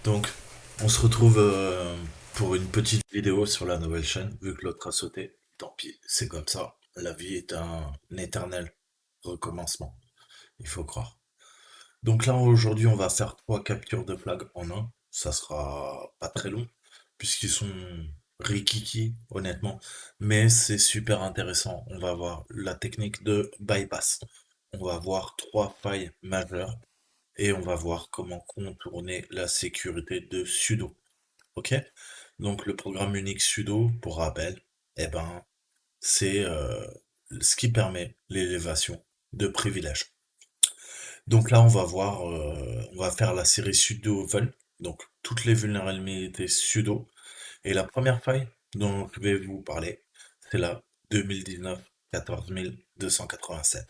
Donc, on se retrouve pour une petite vidéo sur la nouvelle chaîne, vu que l'autre a sauté. Tant pis, c'est comme ça. La vie est un éternel recommencement, il faut croire. Donc là, aujourd'hui, on va faire 3 captures de flag en un. Ça sera pas très long, puisqu'ils sont rikiki, honnêtement. Mais c'est super intéressant. On va voir la technique de bypass. On va voir 3 failles majeures et on va voir comment contourner la sécurité de sudo. Ok? Donc le programme Unix sudo, pour rappel, eh ben, c'est ce qui permet l'élévation de privilèges. Donc là, on va voir, on va faire la série sudo vul, donc toutes les vulnérabilités sudo. Et la première faille dont je vais vous parler, c'est la 2019 14287.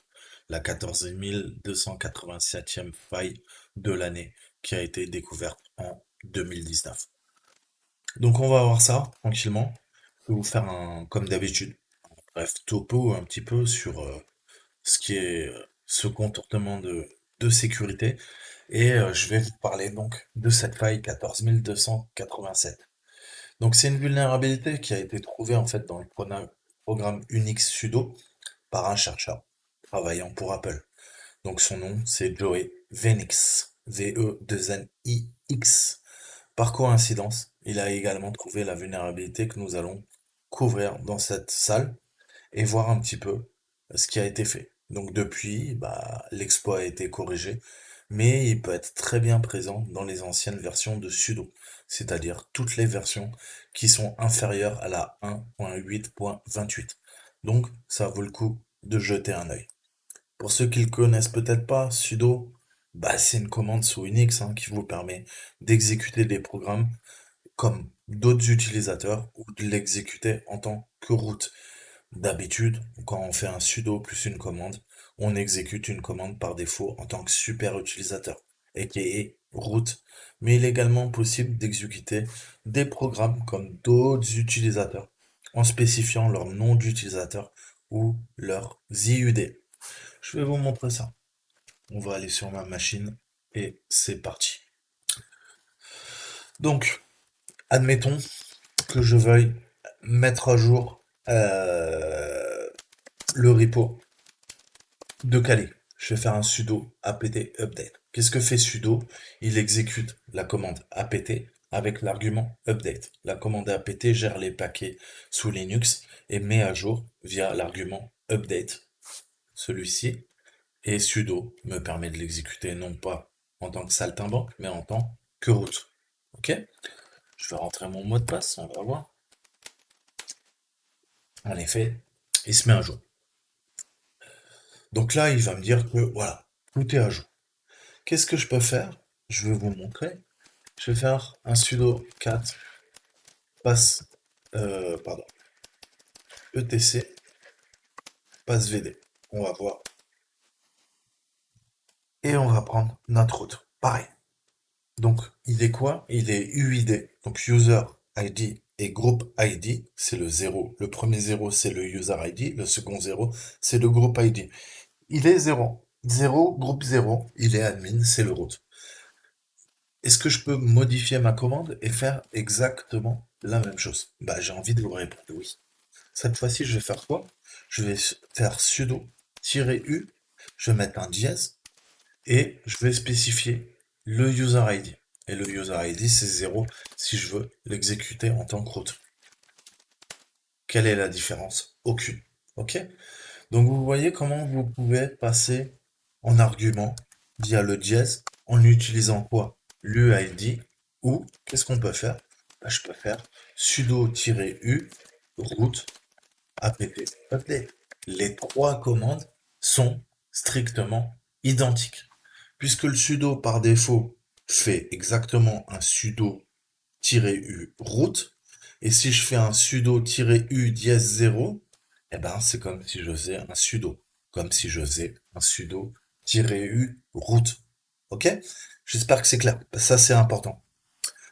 La 14287e faille de l'année qui a été découverte en 2019. Donc on va voir ça tranquillement. Je vais vous faire comme d'habitude, bref, topo un petit peu sur ce qui est ce contournement de sécurité. Et je vais vous parler donc de cette faille 14287. Donc c'est une vulnérabilité qui a été trouvée en fait dans le programme Unix sudo par un chercheur travaillant pour Apple. Donc son nom c'est Joey Venix, V-E-2-N-I-X. Par coïncidence, il a également trouvé la vulnérabilité que nous allons couvrir dans cette salle et voir un petit peu ce qui a été fait. Donc depuis, bah, l'exploit a été corrigé, mais il peut être très bien présent dans les anciennes versions de sudo, c'est-à-dire toutes les versions qui sont inférieures à la 1.8.28. Donc ça vaut le coup de jeter un œil. Pour ceux qui le connaissent peut-être pas, sudo, bah, c'est une commande sous Unix hein, qui vous permet d'exécuter des programmes comme d'autres utilisateurs ou de l'exécuter en tant que root. D'habitude, quand on fait un sudo plus une commande, on exécute une commande par défaut en tant que super utilisateur, aka root. Mais il est également possible d'exécuter des programmes comme d'autres utilisateurs en spécifiant leur nom d'utilisateur ou leur IUD. Je vais vous montrer ça. On va aller sur ma machine et c'est parti. Donc, admettons que je veuille mettre à jour le repo de Kali. Je vais faire un sudo apt update. Qu'est-ce que fait sudo? Il exécute la commande apt avec l'argument update. La commande apt gère les paquets sous Linux et met à jour via l'argument update. Celui-ci et sudo me permet de l'exécuter non pas en tant que saltimbanque, mais en tant que root. Ok? Je vais rentrer mon mot de passe, on va voir. En effet, il se met à jour. Donc là, il va me dire que voilà, tout est à jour. Qu'est-ce que je peux faire? Je vais vous montrer. Je vais faire un sudo cat pass pardon, etc passvd. On va voir. Et on va prendre notre route. Pareil. Donc, il est quoi? Il est UID. Donc, user ID et group ID, c'est le 0. Le premier 0, c'est le user ID. Le second 0, c'est le group ID. Il est 0. 0, groupe 0. Il est admin, c'est le root. Est-ce que je peux modifier ma commande et faire exactement la même chose? Bah, j'ai envie de vous répondre oui. Cette fois-ci, je vais faire quoi? Je vais faire sudo-u, je vais mettre un dièse et je vais spécifier le user ID. Et le user ID, c'est 0 si je veux l'exécuter en tant que root. Quelle est la différence? Aucune. Ok? Donc vous voyez comment vous pouvez passer en argument via le dièse en utilisant quoi? L'UID ou qu'est-ce qu'on peut faire? Bah, je peux faire sudo-u root apt update. Les 3 commandes sont strictement identiques. Puisque le sudo par défaut fait exactement un sudo-u root, et si je fais un sudo-u dièse 0, eh ben c'est comme si je faisais un sudo, comme si je faisais un sudo-u root. Ok? J'espère que c'est clair. Ça c'est important.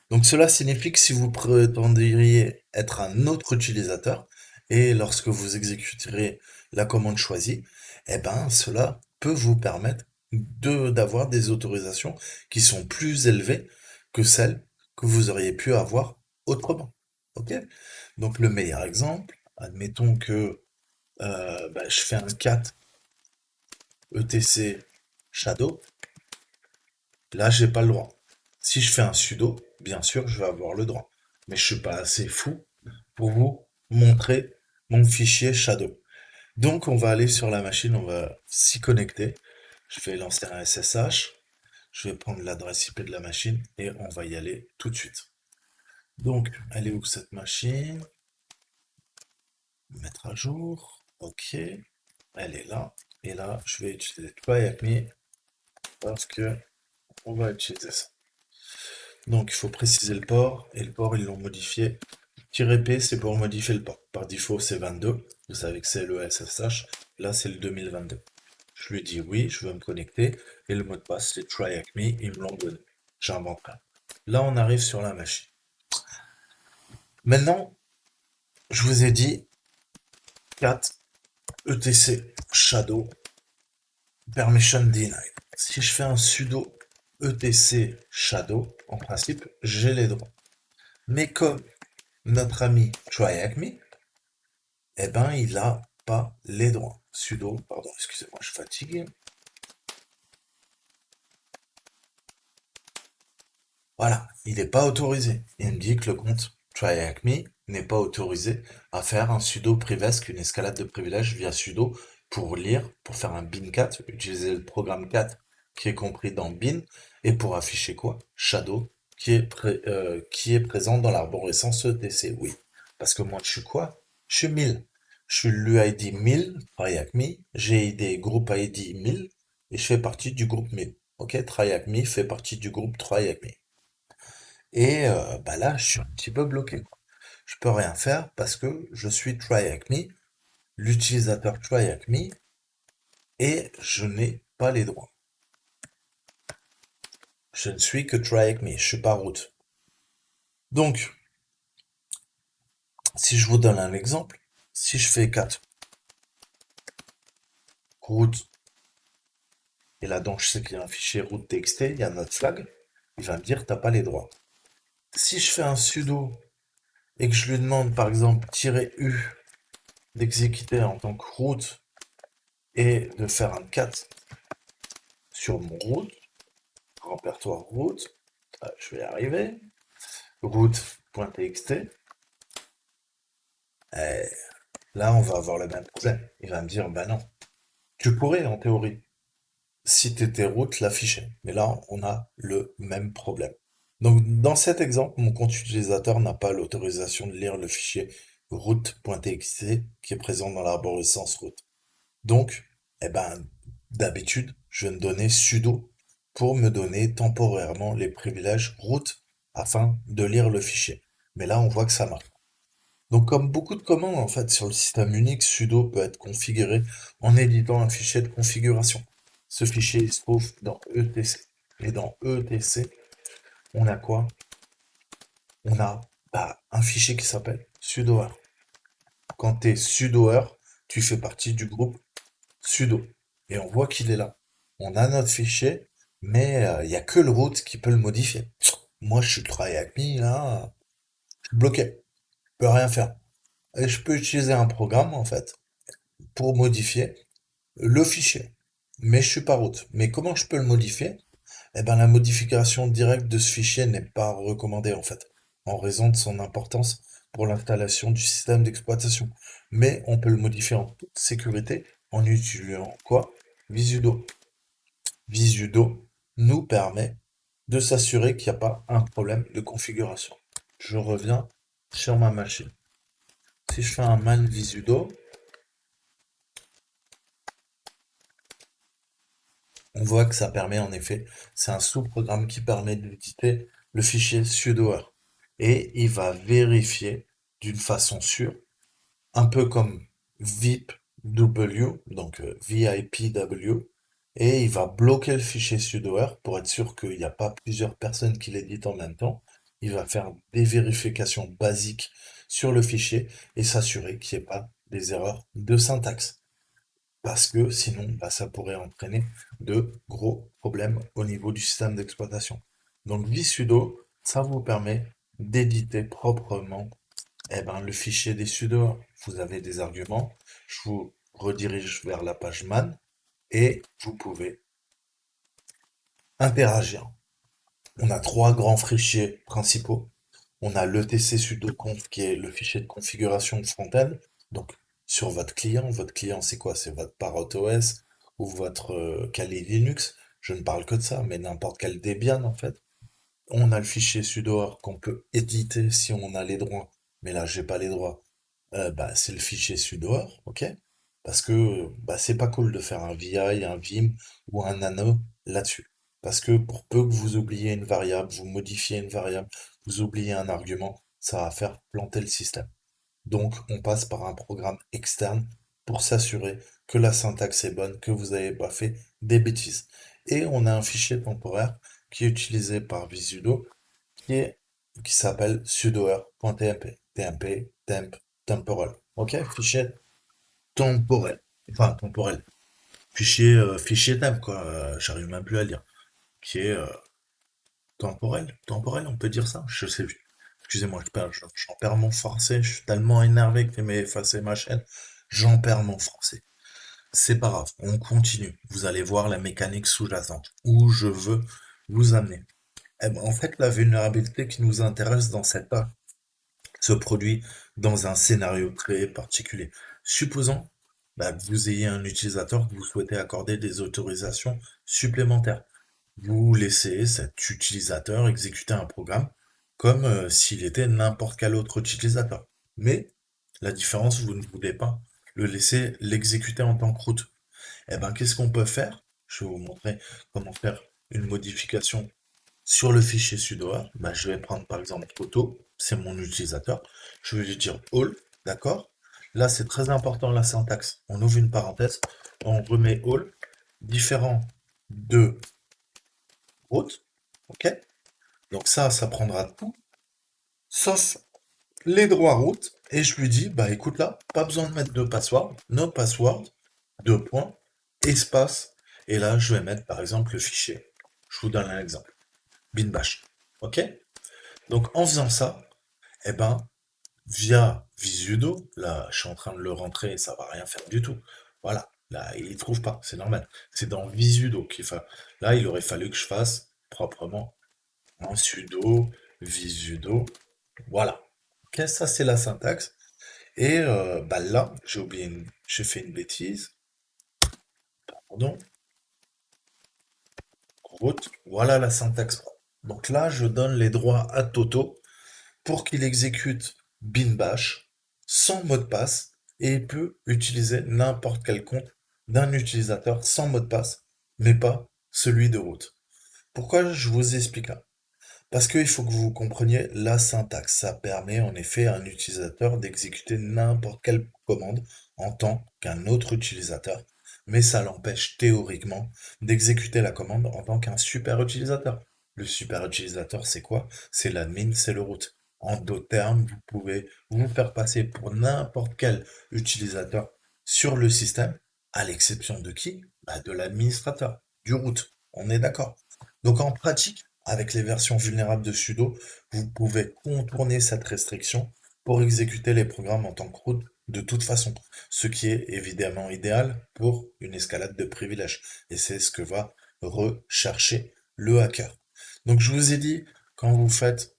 Donc cela signifie que si vous prétendriez être un autre utilisateur, et lorsque vous exécuterez la commande choisie, eh ben cela peut vous permettre d'avoir des autorisations qui sont plus élevées que celles que vous auriez pu avoir autrement. Ok? Donc le meilleur exemple, admettons que je fais un cat ETC shadow, là j'ai pas le droit. Si je fais un sudo, bien sûr je vais avoir le droit. Mais je suis pas assez fou pour vous montrer mon fichier shadow. Donc on va aller sur la machine, on va s'y connecter. Je vais lancer un SSH, je vais prendre l'adresse IP de la machine et on va y aller tout de suite. Donc, elle est où cette machine? Mettre à jour. Ok, elle est là. Et là, je vais utiliser TryAcme parce que on va utiliser ça. Donc, il faut préciser le port et le port, ils l'ont modifié. "-P", c'est pour modifier le port. Par défaut, c'est 22. Vous savez que c'est le SSH. Là, c'est le 2022. Je lui dis oui, je veux me connecter. Et le mot de passe, c'est TryAcme. Ils me l'ont donné. J'invente pas. Là, on arrive sur la machine. Maintenant, je vous ai dit 4 ETC shadow permission denied. Si je fais un sudo ETC shadow, en principe, j'ai les droits. Mais comme notre ami TryAcme, eh ben, il n'a pas les droits. Sudo, pardon, excusez-moi, je fatigue. Voilà, il n'est pas autorisé. Il me dit que le compte TryAcme n'est pas autorisé à faire un sudo privesc, une escalade de privilèges via sudo pour lire, pour faire un bin4, utiliser le programme 4 qui est compris dans bin, et pour afficher quoi? Shadow, qui est présent dans l'arborescence ETC. Oui, parce que moi je suis quoi? Je suis 1000. Je suis l'UID 1000, TryAcme, j'ai ID groupe ID 1000, et je fais partie du groupe 1000. Ok, TryAcme fait partie du groupe TryAcme. Et là, je suis un petit peu bloqué. Je peux rien faire parce que je suis TryAcme, l'utilisateur TryAcme, et je n'ai pas les droits. Je ne suis que TryAcme, je suis pas root. Donc, si je vous donne un exemple, si je fais 4 root, et là donc je sais qu'il y a un fichier root.txt, il y a notre flag, il va me dire t'as pas les droits. Si je fais un sudo et que je lui demande par exemple "-u" d'exécuter en tant que root et de faire un cat sur mon root, répertoire root, je vais y arriver, root.txt, là on va avoir le même problème. Il va me dire, bah non, tu pourrais en théorie, si tu étais root, l'afficher. Mais là, on a le même problème. Donc dans cet exemple, mon compte utilisateur n'a pas l'autorisation de lire le fichier root.txt qui est présent dans l'arborescence root. Donc, d'habitude, je vais me donner sudo pour me donner temporairement les privilèges root afin de lire le fichier. Mais là, on voit que ça marche. Donc, comme beaucoup de commandes, en fait, sur le système Unix, sudo peut être configuré en éditant un fichier de configuration. Ce fichier, il se trouve dans ETC. Et dans ETC, on a quoi? On a un fichier qui s'appelle sudoer. Quand tu es sudoer, tu fais partie du groupe sudo. Et on voit qu'il est là. On a notre fichier, mais il n'y a que le root qui peut le modifier. Moi, je suis TryAcme, là, je suis bloqué. Je peux rien faire. Et je peux utiliser un programme, en fait, pour modifier le fichier. Mais je suis pas root. Mais comment je peux le modifier? Eh ben, la modification directe de ce fichier n'est pas recommandée, en fait, en raison de son importance pour l'installation du système d'exploitation. Mais on peut le modifier en toute sécurité en utilisant quoi? Visudo. Visudo nous permet de s'assurer qu'il n'y a pas un problème de configuration. Je reviens sur ma machine. Si je fais un man visudo, on voit que ça permet en effet, c'est un sous-programme qui permet d'éditer le fichier sudoer. Et il va vérifier d'une façon sûre, un peu comme VIPW, donc VIPW, et il va bloquer le fichier sudoer pour être sûr qu'il n'y a pas plusieurs personnes qui l'éditent en même temps. Il va faire des vérifications basiques sur le fichier et s'assurer qu'il n'y ait pas des erreurs de syntaxe. Parce que sinon, ça pourrait entraîner de gros problèmes au niveau du système d'exploitation. Donc vsudo Ça vous permet d'éditer proprement le fichier des sudo. Vous avez des arguments, je vous redirige vers la page man et vous pouvez interagir. On a trois grands fichiers principaux. On a l'ETC sudo-conf qui est le fichier de configuration front-end. Donc, sur votre client c'est quoi? C'est votre Parrot OS ou votre Kali Linux. Je ne parle que de ça, mais n'importe quel Debian en fait. On a le fichier sudo qu'on peut éditer si on a les droits. Mais là, j'ai pas les droits. C'est le fichier sudo, ok? Parce que c'est pas cool de faire un VI, un Vim ou un nano là-dessus. Parce que pour peu que vous oubliez une variable, vous modifiez une variable, vous oubliez un argument, ça va faire planter le système. Donc, on passe par un programme externe pour s'assurer que la syntaxe est bonne, que vous n'avez pas fait des bêtises. Et on a un fichier temporaire qui est utilisé par Visudo qui est, qui s'appelle sudoer.tmp. TMP, temp, temporal. Ok? Fichier temporel. Enfin, temporel. Fichier temp, quoi. J'arrive même plus à le dire. Qui est temporel. Temporel, on peut dire ça? Je sais plus. Excusez-moi, j'en perds mon français. Je suis tellement énervé que tu m'as effacé ma chaîne. J'en perds mon français. C'est pas grave, on continue. Vous allez voir la mécanique sous-jacente. Où je veux vous amener. En fait, la vulnérabilité qui nous intéresse dans cette page se produit dans un scénario très particulier. Supposons que vous ayez un utilisateur que vous souhaitez accorder des autorisations supplémentaires. Vous laissez cet utilisateur exécuter un programme comme s'il était n'importe quel autre utilisateur. Mais la différence, vous ne voulez pas le laisser l'exécuter en tant que root. Qu'est-ce qu'on peut faire? Je vais vous montrer comment faire une modification sur le fichier sudo. Je vais prendre par exemple Auto, c'est mon utilisateur. Je vais lui dire all, d'accord? Là, c'est très important la syntaxe. On ouvre une parenthèse, on remet all, différent de root, ok? Donc ça prendra tout, sauf les droits root. Et je lui dis, écoute là, pas besoin de mettre de password, no password, deux points, espace. Et là, je vais mettre par exemple le fichier. Je vous donne un exemple. Binbash. Ok? Donc en faisant ça, eh ben, via Visudo, là, je suis en train de le rentrer et ça va rien faire du tout. Voilà, là, il trouve pas, c'est normal. C'est dans Visudo qu'il faut. Là, il aurait fallu que je fasse proprement un sudo, Visudo. Voilà. Ok, ça c'est la syntaxe. Et là, j'ai fait une bêtise. Pardon. Route. Voilà la syntaxe. Donc là, je donne les droits à Toto pour qu'il exécute binbash sans mot de passe et il peut utiliser n'importe quel compte d'un utilisateur sans mot de passe, mais pas celui de root. Pourquoi je vous explique là? Parce qu'il faut que vous compreniez la syntaxe. Ça permet en effet à un utilisateur d'exécuter n'importe quelle commande en tant qu'un autre utilisateur, mais ça l'empêche théoriquement d'exécuter la commande en tant qu'un super utilisateur. Le super utilisateur, c'est quoi? C'est l'admin, c'est le root. En d'autres termes, vous pouvez vous faire passer pour n'importe quel utilisateur sur le système, à l'exception de qui? De l'administrateur, du root. On est d'accord. Donc en pratique, avec les versions vulnérables de sudo, vous pouvez contourner cette restriction pour exécuter les programmes en tant que root de toute façon, ce qui est évidemment idéal pour une escalade de privilèges. Et c'est ce que va rechercher le hacker. Donc je vous ai dit, quand vous faites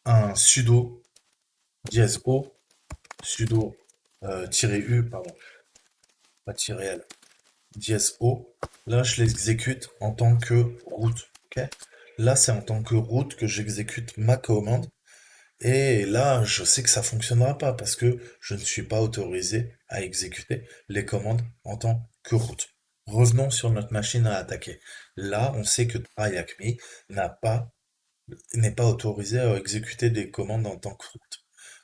un sudo dièse o, sudo -u, pardon, pas -l, dièse o, là je l'exécute en tant que root. Ok. Là c'est en tant que root que j'exécute ma commande. Et là, je sais que ça fonctionnera pas parce que je ne suis pas autorisé à exécuter les commandes en tant que root. Revenons sur notre machine à attaquer. Là, on sait que TryHackMe n'est pas autorisé à exécuter des commandes en tant que root.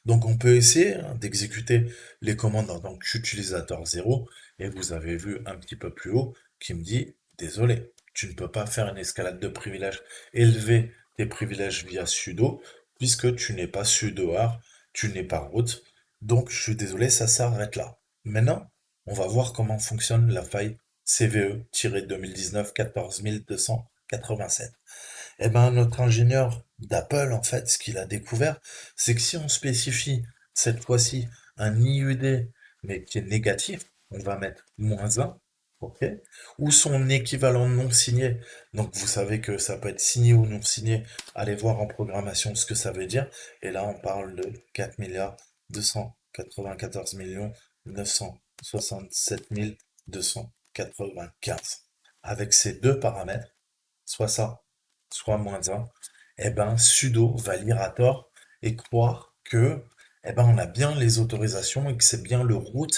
Donc on peut essayer d'exécuter les commandes en tant qu'utilisateur 0 et vous avez vu un petit peu plus haut qui me dit désolé, tu ne peux pas faire une escalade de privilèges, élever tes privilèges via sudo puisque tu n'es pas sudoer, tu n'es pas root. Donc je suis désolé, ça s'arrête là. Maintenant, on va voir comment fonctionne la faille CVE-2019 14287. Eh ben, notre ingénieur d'Apple, en fait, ce qu'il a découvert, c'est que si on spécifie cette fois-ci un IUD, mais qui est négatif, on va mettre -1, ok? Ou son équivalent non signé. Donc, vous savez que ça peut être signé ou non signé. Allez voir en programmation ce que ça veut dire. Et là, on parle de 4 milliards 294 millions 967 295. Avec ces deux paramètres, soit ça, soit -1, eh ben, sudo va lire à tort et croire que, eh ben, on a bien les autorisations et que c'est bien le root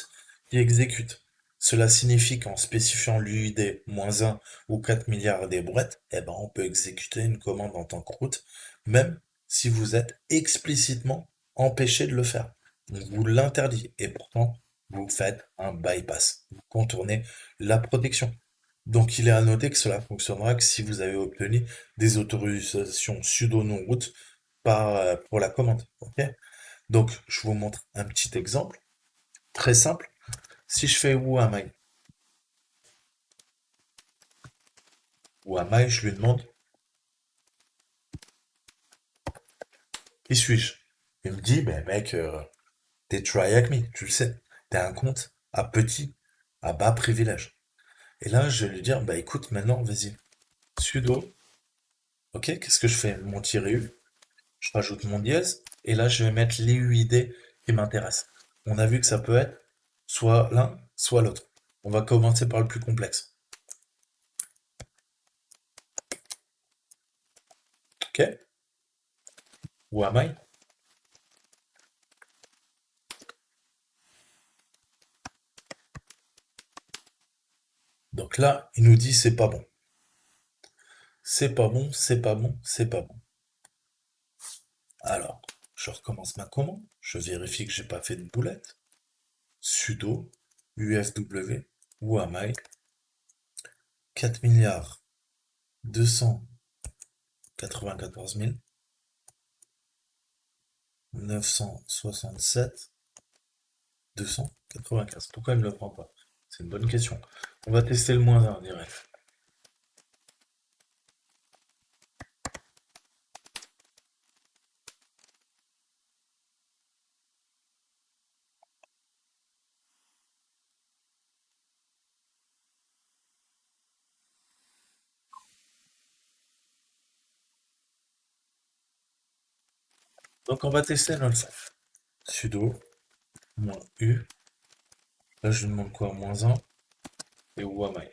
qui exécute. Cela signifie qu'en spécifiant l'UID -1 ou 4 milliards des brouettes, eh ben, on peut exécuter une commande en tant que root, même si vous êtes explicitement empêché de le faire. On vous l'interdit et pourtant, vous faites un bypass. Vous contournez la protection. Donc il est à noter que cela fonctionnera que si vous avez obtenu des autorisations sudo non root pour la commande. Ok. Donc je vous montre un petit exemple très simple. Si je fais who am I, je lui demande qui suis-je? Il me dit, ben mec, t'es try avec me, tu le sais. T'es un compte à bas privilège. Et là, je vais lui dire, bah écoute, maintenant, vas-y, sudo, ok, qu'est-ce que je fais? Mon tiret U, je rajoute mon dièse, et là je vais mettre l'UID qui m'intéresse. On a vu que ça peut être soit l'un, soit l'autre. On va commencer par le plus complexe. Ok? Ou am I? Donc là, il nous dit c'est pas bon. C'est pas bon, c'est pas bon, c'est pas bon. Alors, je recommence ma commande. Je vérifie que j'ai pas fait de boulette. Sudo UFW ou am I 4 milliards 294 967 295. Pourquoi il ne le prend pas? C'est une bonne question. On va tester le -1 direct. Donc on va tester notre son. Sudo, -u. Là je lui demande quoi? -1. Et où am I?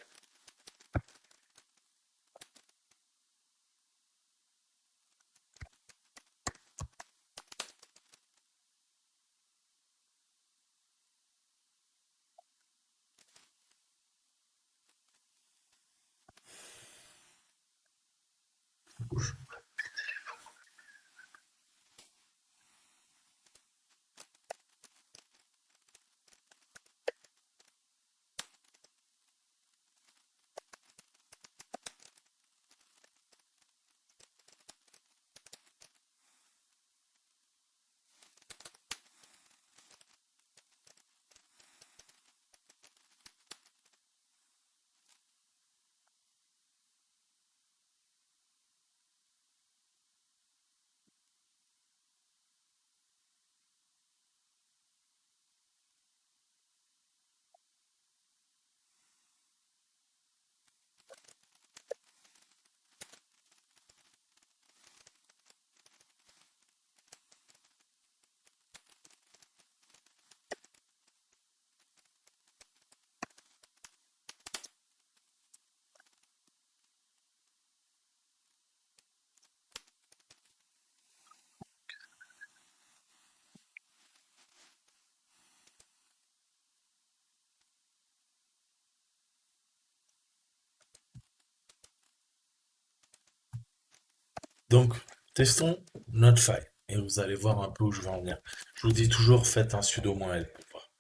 Donc, testons notre faille. Et vous allez voir un peu où je vais en venir. Je vous dis toujours, faites un sudo -l pour voir.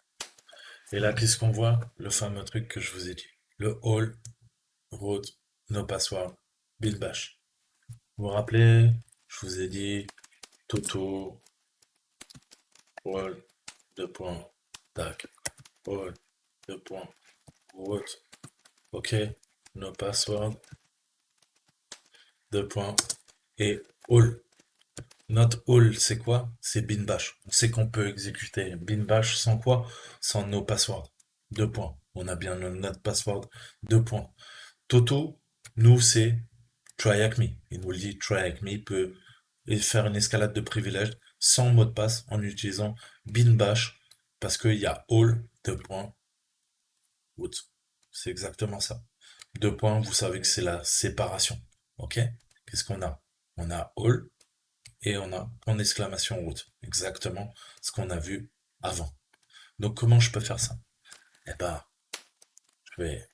Et là, qu'est-ce qu'on voit? Le fameux truc que je vous ai dit. Le all, root, no password, build bash. Vous vous rappelez? Je vous ai dit Toto, all, deux points, tac, all, deux points, root, ok, no password, deux points, et all. Notre all, c'est quoi? C'est bin bash. On sait qu'on peut exécuter bin bash sans quoi? Sans nos passwords. Deux points. On a bien notre password. Deux points. Toto, nous, c'est try hack me. Il nous le dit, try hack me peut faire une escalade de privilèges sans mot de passe en utilisant bin bash parce qu'il y a all, deux points, root. C'est exactement ça. Deux points, vous savez que c'est la séparation. Ok? Qu'est-ce qu'on a? On a all et on a en exclamation root. Exactement ce qu'on a vu avant. Donc comment je peux faire ça? Eh ben, je vais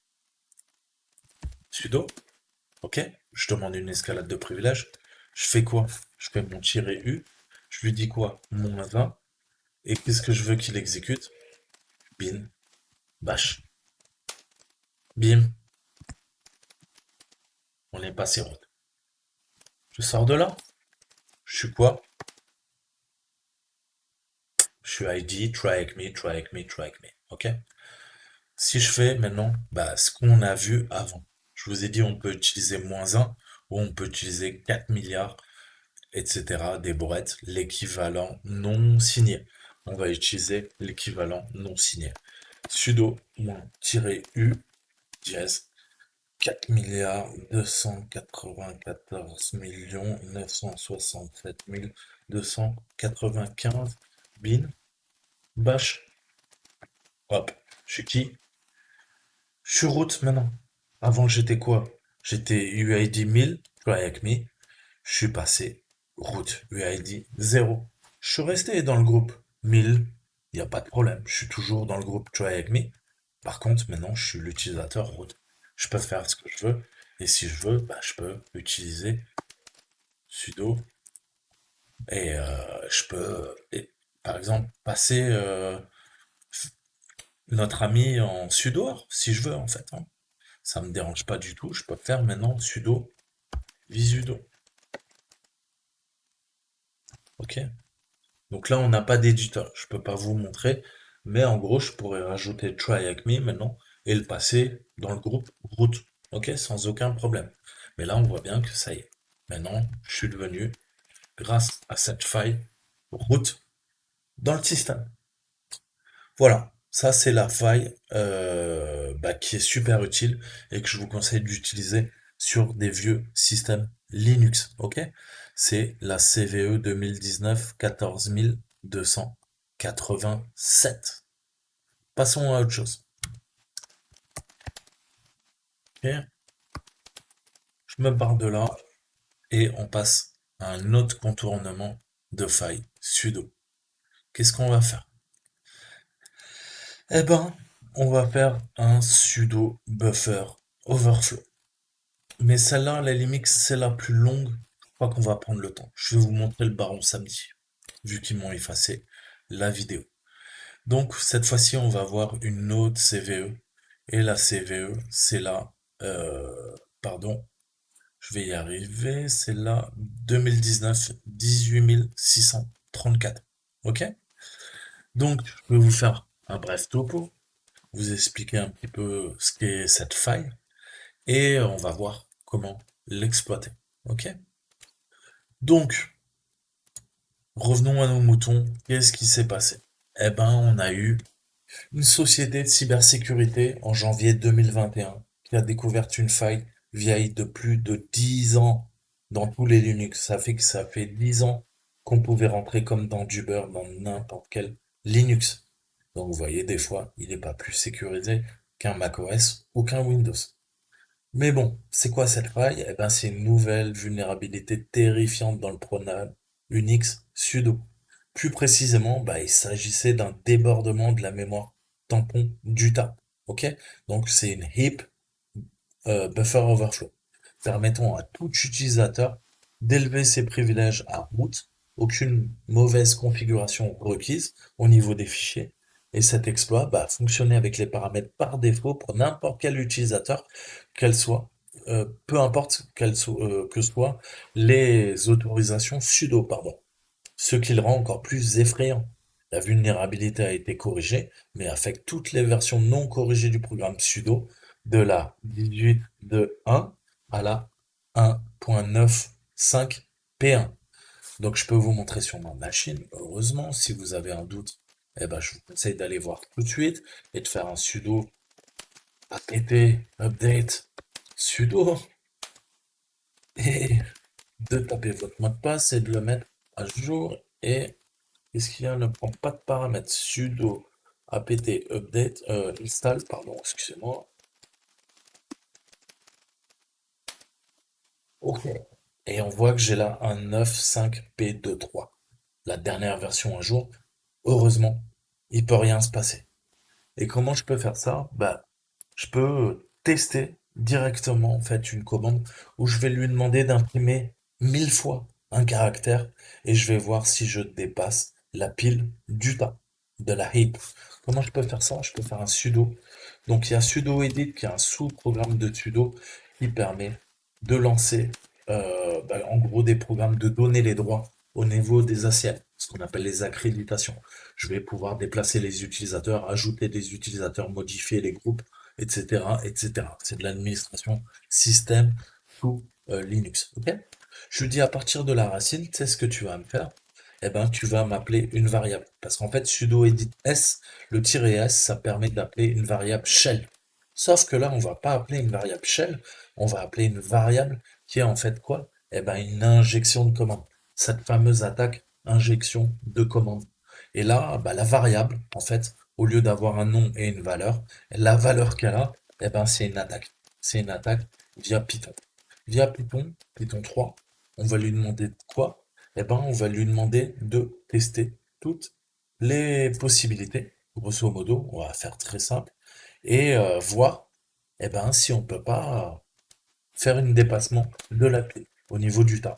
sudo, ok? Je demande une escalade de privilèges. Je fais quoi? Je fais mon tiret U. Je lui dis quoi? Moins 20. Et qu'est-ce que je veux qu'il exécute? Bin, bash. Bim, on est passé route. Je sors de là. Je suis quoi? Je suis ID, try avec me, try avec me, try avec me. Ok? Si je fais maintenant ce qu'on a vu avant. Je vous ai dit on peut utiliser -1 ou on peut utiliser 4 milliards, etc. des bourrettes, l'équivalent non signé. On va utiliser l'équivalent non signé. Sudo -u dièse 4 milliards 294 millions 967 295 bin bash. Hop, je suis qui? Je suis root maintenant. Avant j'étais quoi? J'étais UID 1000, try avec me. Je suis passé root UID 0. Je suis resté dans le groupe 1000, il n'y a pas de problème. Je suis toujours dans le groupe try avec me. Par contre, maintenant, je suis l'utilisateur root. Je peux faire ce que je veux. Et si je veux, je peux utiliser sudo et je peux, par exemple, passer notre ami en sudo si je veux en fait, hein. Ça me dérange pas du tout. Je peux faire maintenant sudo visudo. Ok. Donc là, on n'a pas d'éditeur. Je peux pas vous montrer, mais en gros, je pourrais rajouter try avec me maintenant et le passer dans le groupe root. Ok, sans aucun problème. Mais là, on voit bien que ça y est. Maintenant, je suis devenu, grâce à cette faille, root dans le système. Voilà, ça c'est la faille qui est super utile et que je vous conseille d'utiliser sur des vieux systèmes Linux, ok? C'est la CVE 2019 14287. Passons à autre chose. Ok, je me barre de là et on passe à un autre contournement de faille sudo. Qu'est-ce qu'on va faire? Eh ben, on va faire un sudo buffer overflow. Mais celle-là, la limite, c'est la plus longue. Je crois qu'on va prendre le temps. Je vais vous montrer le baron samedi, vu qu'ils m'ont effacé la vidéo. Donc, cette fois-ci, on va voir une autre CVE. Et la CVE, c'est la... pardon, je vais y arriver. C'est la 2019 18634. Ok? Donc, je vais vous faire un bref topo, vous expliquer un petit peu ce qu'est cette faille, et on va voir comment l'exploiter. Ok? Donc, revenons à nos moutons. Qu'est-ce qui s'est passé? Eh ben, on a eu une société de cybersécurité en janvier 2021 qui a découvert une faille vieille de plus de 10 ans dans tous les Linux. Ça fait 10 ans qu'on pouvait rentrer comme dans du beurre dans n'importe quel Linux. Donc, vous voyez, des fois, il n'est pas plus sécurisé qu'un macOS ou qu'un Windows. Mais bon, c'est quoi cette faille? Eh ben, c'est une nouvelle vulnérabilité terrifiante dans le program Unix sudo. Plus précisément, il s'agissait d'un débordement de la mémoire tampon d'UTA. Ok? Donc, c'est une heap buffer overflow, permettant à tout utilisateur d'élever ses privilèges à root, aucune mauvaise configuration requise au niveau des fichiers. Et cet exploit fonctionnait avec les paramètres par défaut pour n'importe quel utilisateur, qu'elle soit, peu importe que soient les autorisations sudo, pardon. Ce qui le rend encore plus effrayant. La vulnérabilité a été corrigée, mais affecte toutes les versions non corrigées du programme sudo, de la 18.1 à la 1.95 P1. Donc je peux vous montrer sur ma machine, heureusement. Si vous avez un doute, eh ben, je vous conseille d'aller voir tout de suite et de faire un sudo apt update sudo et de taper votre mot de passe et de le mettre à jour. Et qu'est-ce qu'il y a? Ne prend pas de paramètres. Sudo apt update install, pardon, excusez-moi. Ok. Et on voit que j'ai là un 9.5p23, la dernière version à jour. Heureusement, il peut rien se passer. Et comment je peux faire ça? Bah, je peux tester directement en fait une commande où je vais lui demander d'imprimer 1000 fois un caractère et je vais voir si je dépasse la pile du tas de la heap. Comment je peux faire ça? Je peux faire un sudo. Donc il y a sudo edit qui est un sous-programme de sudo qui permet de lancer en gros des programmes, de donner les droits au niveau des ACL, ce qu'on appelle les accréditations. Je vais pouvoir déplacer les utilisateurs, ajouter des utilisateurs, modifier les groupes, etc., etc. C'est de l'administration système sous Linux. Ok? Je lui dis à partir de la racine, tu sais ce que tu vas me faire? Eh ben, tu vas m'appeler une variable. Parce qu'en fait, sudo edit s, le tiret s, ça permet d'appeler une variable shell. Sauf que là, on va pas appeler une variable shell, on va appeler une variable qui est en fait quoi? Eh ben, une injection de commande. Cette fameuse attaque injection de commande. Et là, bah, la variable, en fait, au lieu d'avoir un nom et une valeur, la valeur qu'elle a, eh ben, c'est une attaque. C'est une attaque via Python. Via Python, Python 3, on va lui demander de quoi? Eh ben, on va lui demander de tester toutes les possibilités. Grosso modo, on va faire très simple et voir, eh ben, si on peut pas faire un dépassement de la pile au niveau du tas.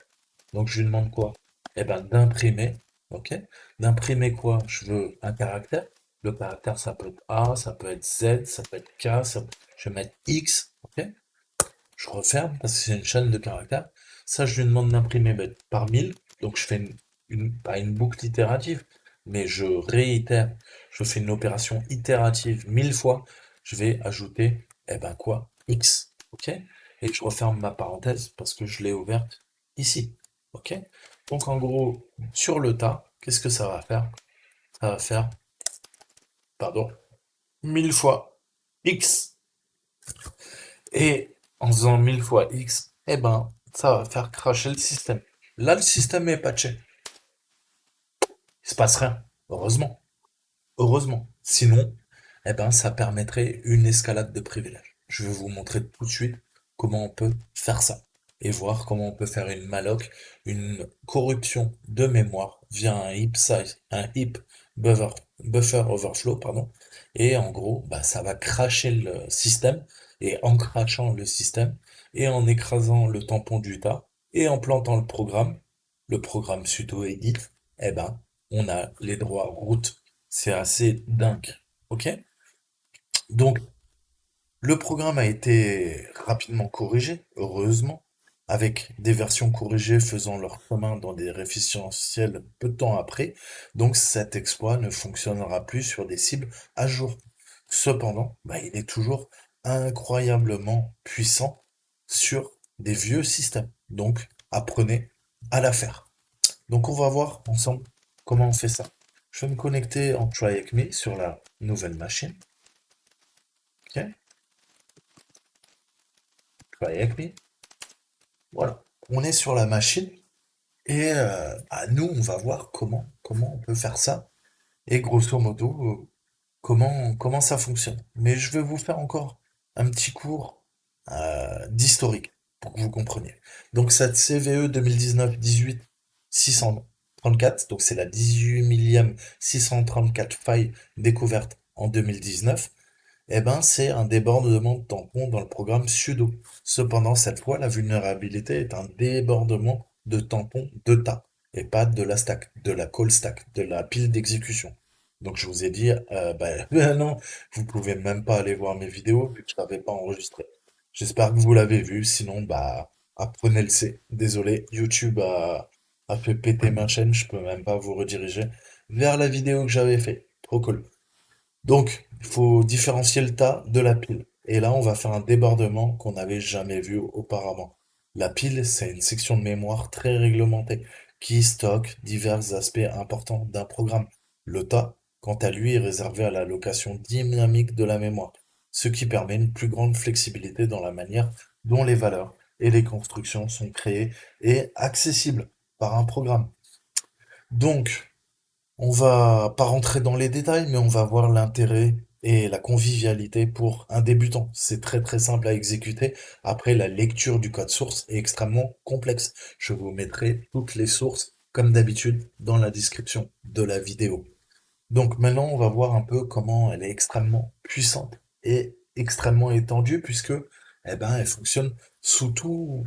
Donc je lui demande quoi? Eh ben d'imprimer, ok? D'imprimer quoi? Je veux un caractère. Le caractère, ça peut être A, ça peut être Z, ça peut être K, je vais mettre X, ok? Je referme parce que c'est une chaîne de caractères. Ça, je lui demande d'imprimer par 1000. Donc je fais pas une boucle itérative, mais je réitère, je fais une opération itérative 1000 fois. Je vais ajouter, eh ben quoi? X, ok? Et je referme ma parenthèse parce que je l'ai ouverte ici, ok? Donc en gros, sur le tas, qu'est-ce que ça va faire? Ça va faire, pardon, 1000 fois X. Et en faisant 1000 fois X, eh ben, ça va faire cracher le système. Là, le système est patché. Il se passe rien. Heureusement. Heureusement. Sinon, eh ben, ça permettrait une escalade de privilèges. Je vais vous montrer tout de suite comment on peut faire ça. Et voir comment on peut faire une malloc, une corruption de mémoire via un heap size, un heap buffer, buffer overflow, pardon. Et en gros, bah, ça va cracher le système. Et en crachant le système, et en écrasant le tampon du tas, et en plantant le programme sudo edit, eh ben, on a les droits root. C'est assez dingue. Ok? Donc, le programme a été rapidement corrigé, heureusement, avec des versions corrigées faisant leur chemin dans des référentiels peu de temps après. Donc, cet exploit ne fonctionnera plus sur des cibles à jour. Cependant, bah, il est toujours incroyablement puissant sur des vieux systèmes. Donc, apprenez à la faire. Donc, on va voir ensemble comment on fait ça. Je vais me connecter en Try Avec Me sur la nouvelle machine. Ok, Try Avec Me. Voilà. On est sur la machine et nous, on va voir comment on peut faire ça et grosso modo, comment ça fonctionne. Mais je vais vous faire encore un petit cours d'historique pour que vous compreniez. Donc cette CVE 2019-18 634, donc c'est la 18 millième 634 faille découverte en 2019. Eh ben, c'est un débordement de tampon dans le programme sudo. Cependant, cette fois, la vulnérabilité est un débordement de tampon de tas, et pas de la stack, de la call stack, de la pile d'exécution. Donc, je vous ai dit, non, vous pouvez même pas aller voir mes vidéos, vu que je l'avais pas enregistré. J'espère que vous l'avez vu, sinon, bah, apprenez le C. Désolé, YouTube a fait péter ma chaîne, je peux même pas vous rediriger vers la vidéo que j'avais fait. Trop cool. Donc, il faut différencier le tas de la pile. Et là, on va faire un débordement qu'on n'avait jamais vu auparavant. La pile, c'est une section de mémoire très réglementée qui stocke divers aspects importants d'un programme. Le tas, quant à lui, est réservé à l'allocation dynamique de la mémoire, ce qui permet une plus grande flexibilité dans la manière dont les valeurs et les constructions sont créées et accessibles par un programme. Donc, on va pas rentrer dans les détails, mais on va voir l'intérêt et la convivialité pour un débutant. C'est très très simple à exécuter. Après, la lecture du code source est extrêmement complexe. Je vous mettrai toutes les sources, comme d'habitude, dans la description de la vidéo. Donc maintenant, on va voir un peu comment elle est extrêmement puissante et extrêmement étendue, puisque eh ben, elle fonctionne sous tous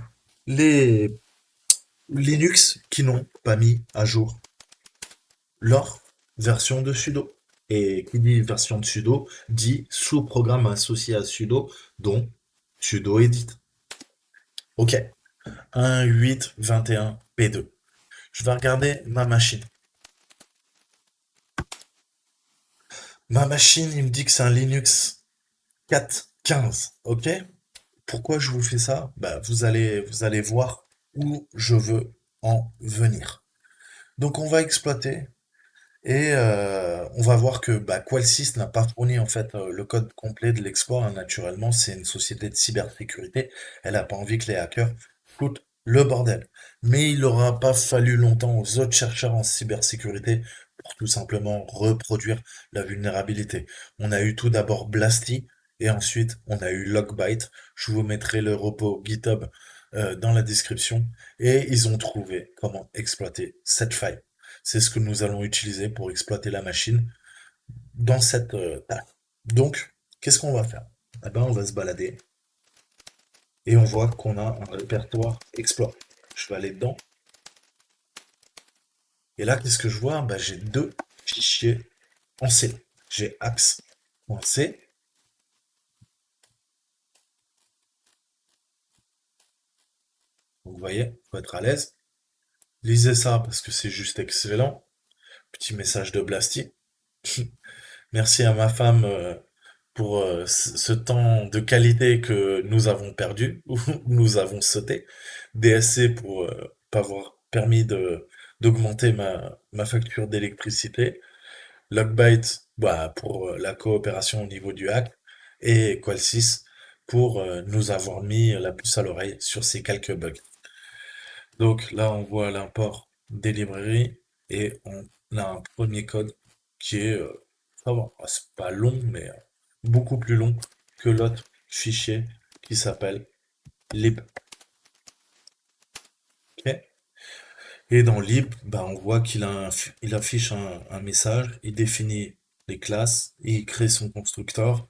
les Linux qui n'ont pas mis à jour leur version de sudo. Et qui dit version de sudo dit sous-programme associé à sudo, dont sudo edit. Ok, 1.8.21 P2. Je vais regarder ma machine. Ma machine, il me dit que c'est un Linux 4.15. Ok? Pourquoi je vous fais ça? Bah, vous allez voir où je veux en venir. Donc on va exploiter. Et on va voir que bah, Qualsys n'a pas fourni en fait le code complet de l'exploit, hein. Naturellement, c'est une société de cybersécurité. Elle n'a pas envie que les hackers foutent le bordel. Mais il n'aura pas fallu longtemps aux autres chercheurs en cybersécurité pour tout simplement reproduire la vulnérabilité. On a eu tout d'abord Blasty et ensuite on a eu Logbyte. Je vous mettrai le repo GitHub dans la description. Et ils ont trouvé comment exploiter cette faille. C'est ce que nous allons utiliser pour exploiter la machine dans cette tâche. Donc, qu'est-ce qu'on va faire? Eh ben, on va se balader et on voit qu'on a un répertoire exploit. Je vais aller dedans. Et là, qu'est-ce que je vois? Ben, j'ai deux fichiers en C. J'ai axe.c. Vous voyez, faut être à l'aise. Lisez ça parce que c'est juste excellent. Petit message de Blasty. Merci à ma femme pour ce temps de qualité que nous avons perdu, ou nous avons sauté. DSC pour pas avoir permis d'augmenter ma facture d'électricité. Logbyte bah, pour la coopération au niveau du hack. Et Qualsys pour nous avoir mis la puce à l'oreille sur ces quelques bugs. Donc là, on voit l'import des librairies et on a un premier code qui est, ça va, c'est pas long, mais beaucoup plus long que l'autre fichier qui s'appelle lib. Ok. Et dans lib, bah, on voit il affiche un message, il définit les classes, il crée son constructeur.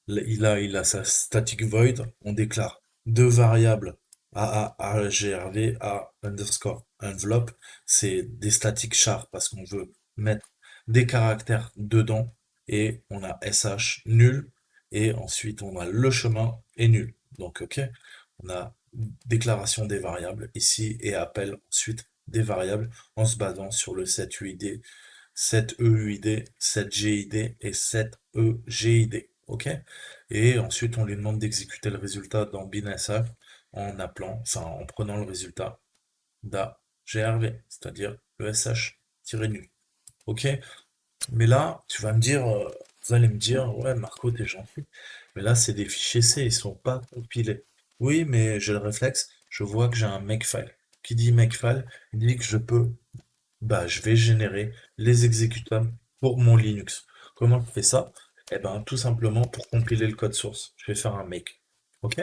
Il a sa static void. On déclare deux variables AAAGRV, A underscore envelope. C'est des static chars parce qu'on veut mettre des caractères dedans. Et on a SH nul. Et ensuite, on a le chemin et nul. Donc, ok. On a déclaration des variables ici et appel ensuite des variables en se basant sur le set UID, set EUID, set GID et set EGID. OK? Et ensuite, on lui demande d'exécuter le résultat dans binsh en appelant, enfin, en prenant le résultat d'AGRV, c'est-à-dire le SH-nul. OK? Mais là, vous allez me dire, ouais, Marco, t'es gentil. Mais là, c'est des fichiers C, ils sont pas compilés. Oui, mais j'ai le réflexe, je vois que j'ai un makefile. Qui dit makefile, il dit que bah, je vais générer les exécutables pour mon Linux. Comment je fais ça? Eh ben, tout simplement pour compiler le code source, je vais faire un make. OK?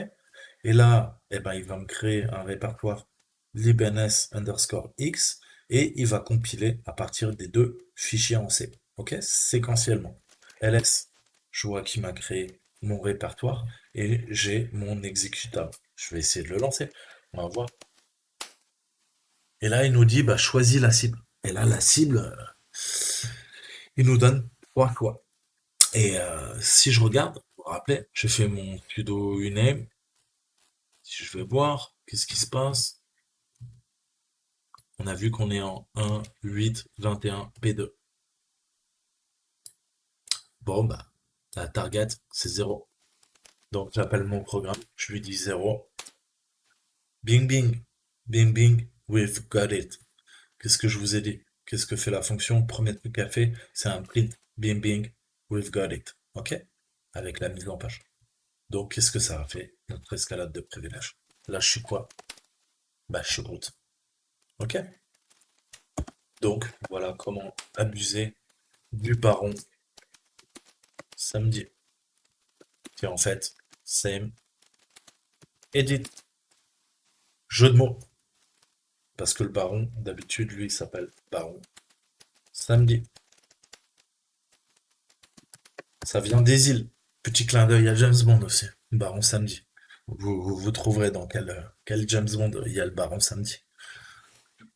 Et là, eh ben, il va me créer un répertoire libns underscore x et il va compiler à partir des deux fichiers en C. OK? Séquentiellement. ls, je vois qu'il m'a créé mon répertoire et j'ai mon exécutable. Je vais essayer de le lancer. On va voir. Et là, il nous dit, bah, choisis la cible. Et là, la cible, il nous donne trois choix. Et si je regarde, vous vous rappelez, je fais mon sudo uname. Si je vais voir, qu'est-ce qui se passe? On a vu qu'on est en 1.8.21 P2. Bon, bah, la target, c'est 0. Donc, j'appelle mon programme, je lui dis 0. Bing bing. Bing bing. We've got it. Qu'est-ce que je vous ai dit? Qu'est-ce que fait la fonction? Premier truc qu'elle fait, c'est un print. Bing bing. We've got it. OK? Avec la mise en page. Donc, qu'est-ce que ça a fait? Notre escalade de privilèges. Là, je suis quoi? Bah, je suis route. OK? Donc, voilà comment abuser du baron samedi. Qui est en fait, same, edit, jeu de mots. Parce que le baron, d'habitude, lui, il s'appelle baron samedi. Ça vient des îles. Petit clin d'œil à James Bond aussi. Baron samedi. Vous trouverez dans quel James Bond il y a le baron samedi.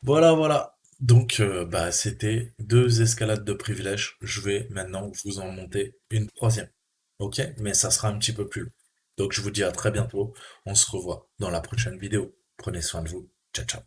Voilà, voilà. Donc, bah, c'était deux escalades de privilèges. Je vais maintenant vous en monter une troisième. Ok? Mais ça sera un petit peu plus long. Donc, je vous dis à très bientôt. On se revoit dans la prochaine vidéo. Prenez soin de vous. Ciao, ciao.